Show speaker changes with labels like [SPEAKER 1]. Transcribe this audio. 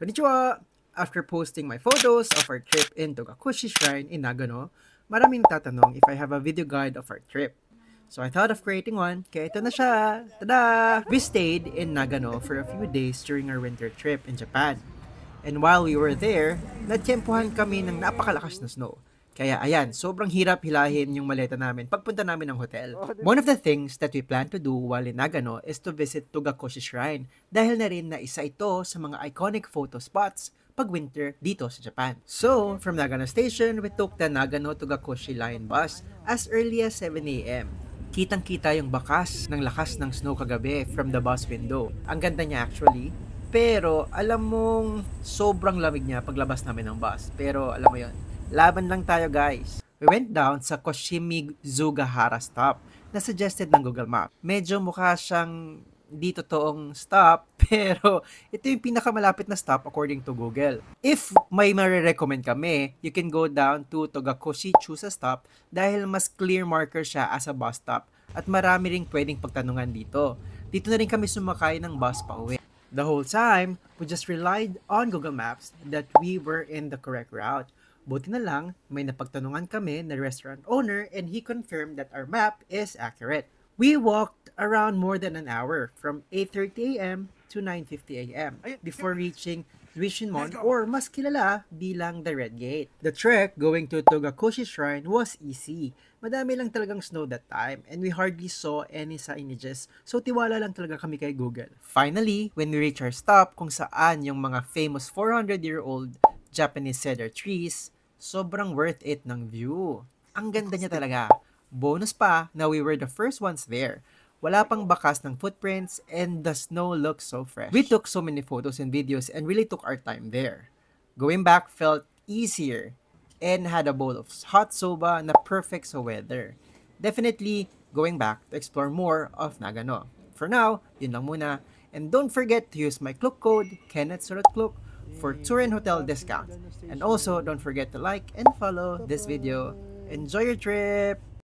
[SPEAKER 1] Konnichiwa! After posting my photos of our trip in Togakushi Shrine in Nagano, maraming tatanong if I have a video guide of our trip. So I thought of creating one, kaya ito na siya! Tada! We stayed in Nagano for a few days during our winter trip in Japan. And while we were there, natsyempohan kami ng napakalakas na snow. Kaya ayan, sobrang hirap hilahin yung maleta namin pagpunta namin ng hotel. One of the things that we plan to do while in Nagano is to visit Togakushi Shrine dahil na rin na isa ito sa mga iconic photo spots pag winter dito sa Japan. So, from Nagano Station, we took the Nagano Togakushi Line bus as early as 7 a.m. Kitang-kita yung bakas ng lakas ng snow kagabi from the bus window. Ang ganda niya actually. Pero alam mong sobrang lamig niya paglabas namin ng bus. Pero alam mo yon, laban lang tayo guys. We went down sa Koshimizugahara stop na suggested ng Google Map. Medyo mukha siyang di totoong stop, pero ito yung pinakamalapit na stop according to Google. If may marirecommend kami, you can go down to Togakushi Chusa stop dahil mas clear marker siya as a bus stop at marami ring pwedeng pagtanungan dito. Dito na rin kami sumakay ng bus pa uwi. The whole time, we just relied on Google Maps that we were in the correct route. Buti na lang, may napagtanungan kami na restaurant owner and he confirmed that our map is accurate. We walked around more than an hour from 8:30 a.m. to 9:50 a.m. before reaching Suishinmon or mas kilala bilang the Red Gate. The trek going to Togakushi Shrine was easy. Madami lang talagang snow that time and we hardly saw any signages, so tiwala lang talaga kami kay Google. Finally, when we reach our stop kung saan yung mga famous 400-year-old Japanese cedar trees, sobrang worth it ng view. Ang ganda niya talaga. Bonus pa na we were the first ones there. Wala pang bakas ng footprints and the snow looks so fresh. We took so many photos and videos and really took our time there. Going back felt easier and had a bowl of hot soba na perfect sa weather. Definitely going back to explore more of Nagano. For now, yun lang muna. And don't forget to use my Klook code, Kenneth Surot Klook, for tour and hotel discount. And also, don't forget to like and follow this video. Enjoy your trip!